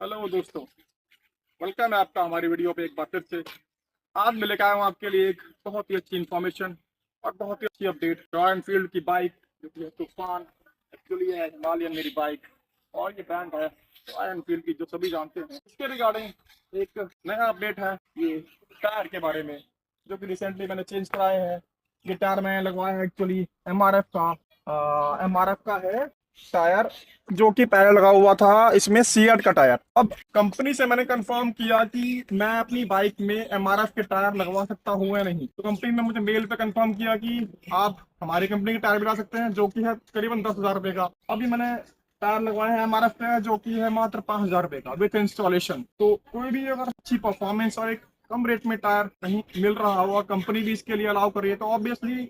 Hello दोस्तों, welcome है आपका हमारी वीडियो पे एक बार फिर से। आज मैं लेकर आया हूँ आपके लिए एक बहुत ही अच्छी इन्फॉर्मेशन और बहुत ही अच्छी अपडेट। रॉयल एनफील्ड की बाइक जो कि है तूफान, एक्चुअली है हिमालयन मेरी बाइक, और ये ब्रांड है रॉयल एनफील्ड की जो सभी जानते हैं। इसके रिगार्डिंग एक नया अपडेट है ये टायर के बारे में, जो कि रिसेंटली मैंने चेंज कराए हैं। ये टायर मैंने लगवाया है एक्चुअली एम आर एफ का है टायर, जो कि पहले लगा हुआ था इसमें सीएट का टायर। अब कंपनी से मैंने कंफर्म किया कि मैं अपनी बाइक में एमआरएफ के टायर लगवा सकता हूं या नहीं, तो कंपनी ने मुझे मेल पे कंफर्म किया कि आप हमारी कंपनी के टायर भी ला सकते हैं, जो कि है करीबन 10,000 रुपए का। अभी मैंने टायर लगवाए हैं एमआरएफ पे, जो कि है मात्र 5,000 रुपए का विथ इंस्टॉलेशन। तो कोई भी अगर अच्छी परफॉर्मेंस और एक कम रेट में टायर कहीं मिल रहा हो, कंपनी भी इसके लिए अलाउ कर रही है, तो ऑब्वियसली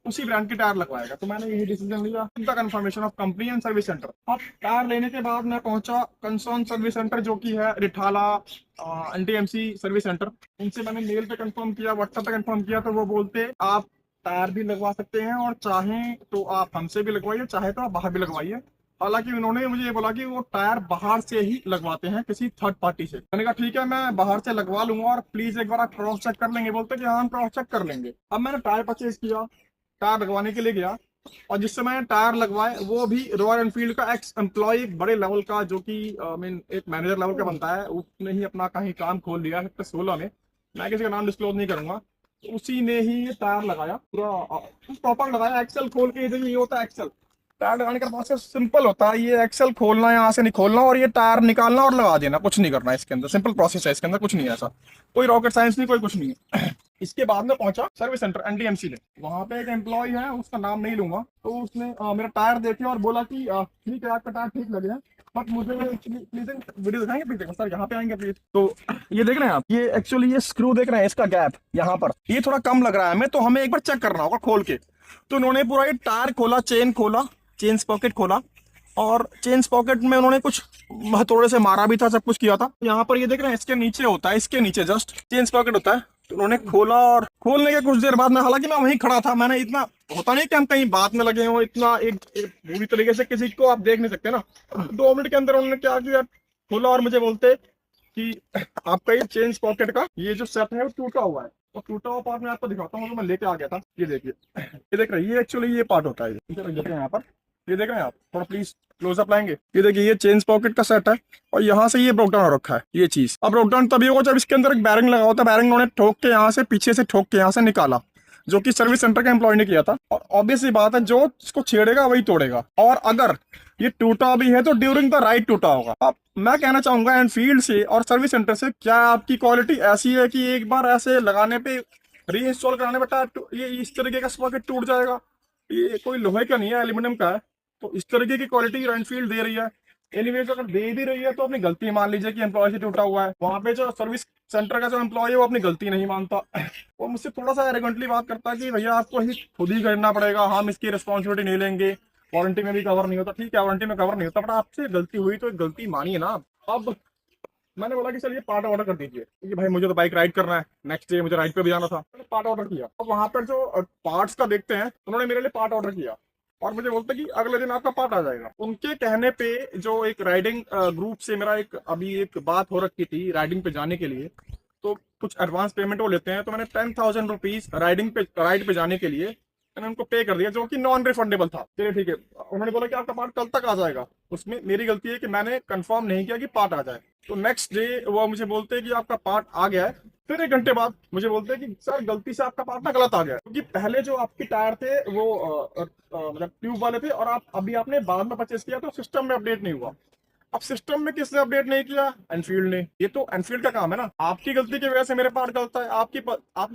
उसी ब्रांड के टायर लगवाएगा। तो मैंने यही डिसीजन लिया, the confirmation of company and service centre. अब टायर लेने के बाद मैं पहुंचा कंसर्न सर्विस सेंटर, जो कि है रिठाला एनटीएमसी सर्विस सेंटर। उनसे मैंने मेल पे कंफर्म किया, व्हाट्सएप पे कंफर्म किया, तो वो बोलते आप टायर भी लगवा सकते हैं और चाहें तो आप हमसे भी लगवाइए, चाहे तो आप बाहर भी लगवाइए। हालांकि उन्होंने मुझे ये बोला कि वो टायर बाहर से ही लगवाते हैं किसी थर्ड पार्टी से। मैंने कहा ठीक है, मैं बाहर से लगवा लूंगा और प्लीज एक बार आप क्रॉस चेक कर लेंगे। बोलते कि हाँ हम क्रॉस चेक कर लेंगे। अब मैंने टायर परचेज किया, टायर लगवाने के लिए गया, और जिससे मैंने टायर लगवाए वो भी रॉयल एनफील्ड का एक्स एम्प्लॉय बड़े लेवल का, जो कि मीन एक मैनेजर लेवल का बनता है। उसने ही अपना कहीं काम खोल लिया सेक्टर 16 में, मैं किसी का नाम डिस्क्लोज नहीं करूंगा। तो उसी ने ही ये टायर लगाया, पूरा प्रॉपर लगाया। एक्सेल खोल के ये होता है एक्सेल, टायर लगाने का प्रोसेस सिंपल होता है। ये एक्सेल खोलना, यहाँ से नहीं खोलना, और ये टायर निकालना और लगा देना, कुछ नहीं करना है इसके अंदर। सिंपल प्रोसेस है, इसके अंदर कुछ नहीं है ऐसा, कोई रॉकेट साइंस नहीं, कोई कुछ नहीं है। इसके बाद में पहुंचा सर्विस सेंटर एनडीएमसी में। वहां पे एक एम्प्लॉय है, उसका नाम नहीं लूंगा, तो उसने मेरा टायर देखे और बोला कि ठीक है आपका टायर ठीक लगे हैं, बट मुझे प्लीज वीडियो दिखाएंगे प्लीज। देखो सर यहाँ पे आएंगे प्लीज। तो ये देख रहे हैं आप, ये एक्चुअली ये स्क्रू देख रहे हैं, इसका गैप यहाँ पर ये थोड़ा कम लग रहा है हमें, तो हमें एक बार चेक करना होगा खोल के। तो उन्होंने पूरा ये टायर खोला, चेन खोला, चेन पॉकेट खोला, और चेन पॉकेट में उन्होंने कुछ हथौड़े से मारा भी था, सब कुछ किया था। यहाँ पर ये देख रहे हैं, इसके नीचे होता है, इसके नीचे जस्ट चेन पॉकेट होता है। तो उन्होंने खोला, और खोलने के कुछ देर बाद में, हालांकि मैं वहीं खड़ा था, मैंने इतना होता नहीं कि हम कहीं बात में लगे हो, इतना एक बुरी तरीके से किसी को आप देख नहीं सकते ना। 2 मिनट के अंदर उन्होंने क्या किया, खोला और मुझे बोलते कि आपका ये चेंज पॉकेट का ये जो सेट है वो टूटा हुआ है। और टूटा हुआ पार्ट मैं आपको दिखाता हूँ, तो मैं लेके आ गया था। ये देखिए, ये देख रहे हैं, ये एक्चुअली ये पार्ट होता है। यहाँ पर ये देख रहे हैं आप, थोड़ा प्लीज क्लोजअप लाएंगे। ये देखिए, ये चेंज पॉकेट का सेट है, और यहाँ से ये ब्रोक डाउन हो रखा है ये चीज। अब ब्रोक डाउन तभी होगा जब इसके अंदर एक बैरिंग लगा होता है। बैरिंग उन्होंने ठोक के यहाँ से, पीछे से ठोक के यहाँ से निकाला, जो कि सर्विस सेंटर के एम्प्लॉय ने किया था। और ऑब्वियस सी बात है, जो इसको छेड़ेगा वही तोड़ेगा, और अगर ये टूटा भी है तो ड्यूरिंग द राइड टूटा होगा। अब मैं कहना चाहूंगा एनफील्ड से और सर्विस सेंटर से, क्या आपकी क्वालिटी ऐसी है कि एक बार ऐसे लगाने पे, री इंस्टॉल कराने पे ये इस तरीके का सॉकेट टूट जाएगा? ये कोई लोहे का नहीं है, एल्यूमिनियम का है। तो इस तरीके की क्वालिटी एनफील्ड दे रही है। एनीवेज अगर दे भी रही है तो अपनी गलती मान लीजिए कि एम्प्लॉय से टूटा हुआ है। वहां पे जो सर्विस सेंटर का जो एम्प्लॉय है वो अपनी गलती नहीं मानता, वो मुझसे थोड़ा सा एरोगेंटली बात करता है कि भैया आपको ही खुद ही करना पड़ेगा, हम इसकी रिस्पॉन्सिबिलिटी नहीं लेंगे, वारंटी में भी कवर नहीं होता। ठीक है, वारंटी में कवर नहीं होता, बट आपसे गलती हुई तो एक गलती मानिए ना। अब मैंने बोला कि चलिए पार्ट ऑर्डर कर दीजिए, क्योंकि भाई मुझे तो बाइक राइड करना है, नेक्स्ट डे मुझे राइड पे भी जाना था। मैंने पार्ट ऑर्डर किया। अब वहां पर जो पार्ट्स का देखते हैं, उन्होंने मेरे लिए पार्ट ऑर्डर किया और मुझे बोलते कि अगले दिन आपका पार्ट आ जाएगा। उनके कहने पे जो एक राइडिंग ग्रुप से मेरा एक अभी एक बात हो रखी थी राइडिंग पे जाने के लिए, तो कुछ एडवांस पेमेंट वो लेते हैं। तो मैंने 10,000 रुपीज राइड पे जाने के लिए मैंने उनको पे कर दिया, जो कि नॉन रिफंडेबल था। चलिए ठीक है, उन्होंने बोला कि आपका पार्ट कल तक आ जाएगा। उसमें मेरी गलती है कि मैंने कंफर्म नहीं किया कि पार्ट आ जाए। तो नेक्स्ट डे वो मुझे बोलते हैं कि आपका पार्ट आ गया है। फिर 1 घंटे बाद मुझे बोलते हैं कि सर गलती से आपका पार्ट ना गलत आ गया, क्योंकि पहले जो आपके टायर थे वो मतलब ट्यूब वाले थे, और आप अभी आपने बाद में परचेस किया तो सिस्टम में अपडेट नहीं हुआ। अब सिस्टम में किसने अपडेट नहीं किया? एनफील्ड ने। ये तो एनफील्ड का काम है ना। आपकी गलती की वजह से मेरे पार्ट गलत है, आपकी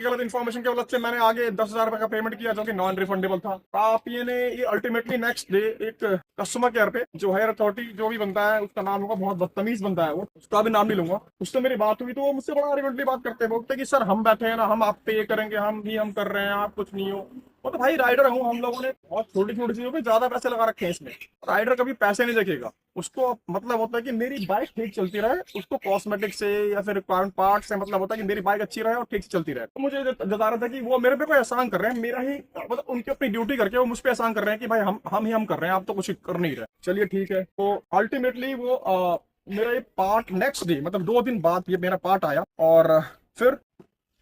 गलत इन्फॉर्मेशन की वजह से मैंने आगे 10,000 रुपए का पेमेंट किया, जो कि नॉन रिफंडेबल था। आप ये अल्टीमेटली नेक्स्ट डे एक कस्टमर केयर पे जो हायर अथॉरिटी जो भी बनता है, उसका नाम होगा, बहुत बदतमीज बनता है वो, उसका भी नाम नहीं लूंगा, उससे मेरी बात हुई। तो वो मुझसे बड़ा आर्गुमेंटली बात करते हैं, बोलते कि सर हम बैठे हैं ना, हम आप पे ये करेंगे, हम कर रहे हैं, आप कुछ नहीं हो। वो तो भाई राइडर हूँ, हम लोगों ने बहुत छोटी छोटी चीजों पे ज्यादा पैसे लगा रखे हैं इसमें। राइडर कभी पैसे नहीं देखेगा, उसको मतलब होता है कि मेरी बाइक ठीक चलती रहे, उसको कॉस्मेटिक से या फिर रिक्वायरमेंट पार्ट से मतलब होता है कि मेरी बाइक अच्छी रहे और ठीक से चलती रहे। तो मुझे जता रहा था कि वो मेरे पे कोई एहसान कर रहे हैं, मेरा ही मतलब उनकी अपनी ड्यूटी करके वो मुझ पे एहसान कर रहे हैं कि भाई हम कर रहे हैं, आप तो कुछ कर नहीं रहे। चलिए ठीक है। तो अल्टीमेटली वो मेरा ये पार्ट नेक्स्ट डे, मतलब 2 दिन बाद ये मेरा पार्ट आया, और फिर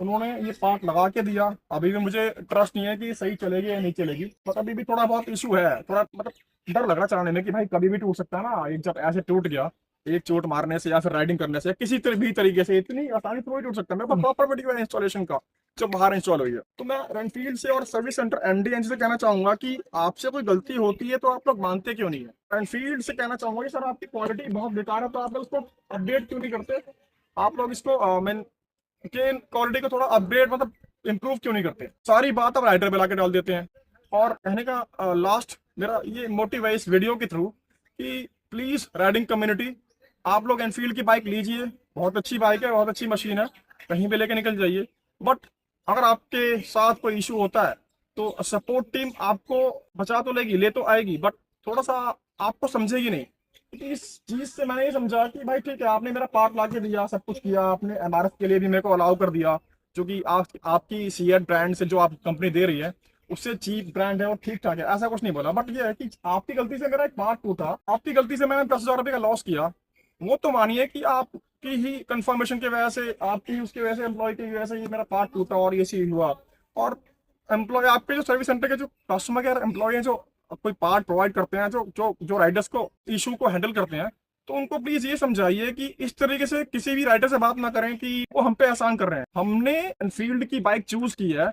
उन्होंने ये पार्ट लगा के दिया। अभी भी मुझे ट्रस्ट नहीं है कि सही चलेगी या नहीं चलेगी, बट अभी भी थोड़ा बहुत इशू है, थोड़ा मतलब डर लग रहा चलाने में कि भाई कभी भी टूट सकता है ना। एक जब ऐसे टूट गया, एक चोट मारने से या फिर राइडिंग करने से, किसी भी तरीके से इतनी आसानी से थोड़ी टूट सकता है। मेरे पास प्रॉपर वीडियो है इंस्टॉलेशन का, जो बाहर इंस्टॉल हुई है। तो मैं रनफील्ड से और सर्विस सेंटर एमडीएन से कहना चाहूंगा कि आपसे कोई गलती होती है तो आप लोग मानते क्यों नहीं है। रनफील्ड से कहना चाहूंगा कि सर आपकी क्वालिटी बहुत बेकार है, तो आप लोग इसको अपडेट क्यों नहीं करते। आप लोग इसको मैं कि इन क्वालिटी को थोड़ा अपग्रेड, मतलब इम्प्रूव क्यों नहीं करते। सारी बात अब राइटर पे लाके डाल देते हैं। और कहने का लास्ट मेरा ये मोटिव है इस वीडियो के थ्रू कि प्लीज राइडिंग कम्युनिटी, आप लोग एनफील्ड की बाइक लीजिए, बहुत अच्छी बाइक है, बहुत अच्छी मशीन है, कहीं भी लेके निकल जाइए। बट अगर आपके साथ कोई इशू होता है तो सपोर्ट टीम आपको बचा तो लेगी, ले तो आएगी, बट थोड़ा सा आपको समझेगी नहीं। क्योंकि इस चीज से मैंने ये समझा कि भाई ठीक है, आपने मेरा पार्ट ला के दिया, सब कुछ किया, आपने एमआरएफ के लिए भी मेरे को अलाउ कर दिया, जो कि आपकी सीएट ब्रांड से जो आप कंपनी दे रही है उससे चीप ब्रांड है और ठीक ठाक है, ऐसा कुछ नहीं बोला। बट ये है कि आपकी गलती से मेरा एक पार्ट टूटा, आपकी गलती से मैंने 10,000 रुपये का लॉस किया, वो तो मानिए कि आपकी ही कंफर्मेशन की वजह से, आपकी ही उसकी वजह से, एम्प्लॉय की वजह से ये मेरा पार्ट टूटा और ये चीज हुआ। और एम्प्लॉय, आपके जो सर्विस सेंटर के जो कस्टमर केयर एम्प्लॉय हैं, जो कोई पार्ट प्रोवाइड करते हैं, जो राइडर्स को इशू को हैंडल करते हैं, तो उनको प्लीज ये समझाइए कि इस तरीके से किसी भी राइडर से बात ना करें कि वो हम पे एहसान कर रहे हैं। हमने एनफील्ड की बाइक चूज की है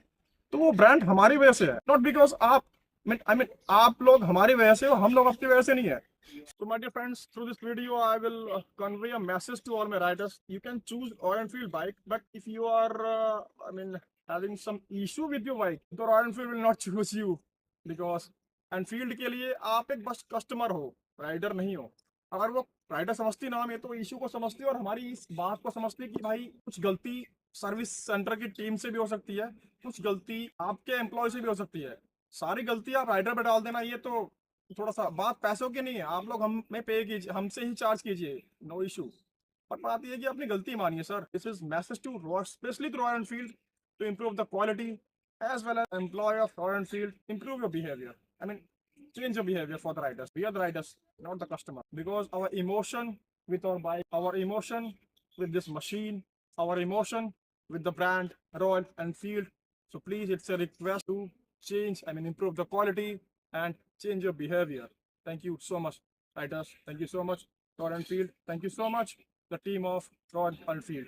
तो वो ब्रांड हमारी वजह से है, नॉट बिकॉज आप, आई मीन आप लोग हमारी वजह से हो, हम लोग आपकी वजह से नहीं है। So my dear friends, through this video, I will convey a message to all my riders. You can choose Royal Enfield bike, but if you are, having some issue with your bike, the Royal Enfield will not choose you, because Enfield के लिए आप एक बस customer हो, rider नहीं हो। अगर वो राइडर समझती ना, मैं तो इशू को समझती और हमारी इस बात को समझती कि भाई कुछ गलती सर्विस सेंटर की टीम से भी हो सकती है, कुछ गलती आपके एम्प्लॉय से भी हो सकती है। सारी गलती आप राइडर पे डाल देना, ये तो थोड़ा सा बात पैसों की नहीं है। आप लोग हमें पे कीजिए, हमसे ही चार्ज कीजिए, नो इशू। पर बात ये है कि अपनी गलती मानिए sir. This is message to specially to Royal Enfield to improve the quality, as well as employee of Royal Enfield, improve your behavior. I mean, change your behavior for the riders. We are the riders, not the customer. Because our emotion with our bike, our emotion with this machine, our emotion with the brand Royal Enfield. So please, it's a request to change, improve the quality and change your behavior. Thank you so much, riders. Thank you so much, Royal Enfield. Thank you so much, the team of Royal Enfield.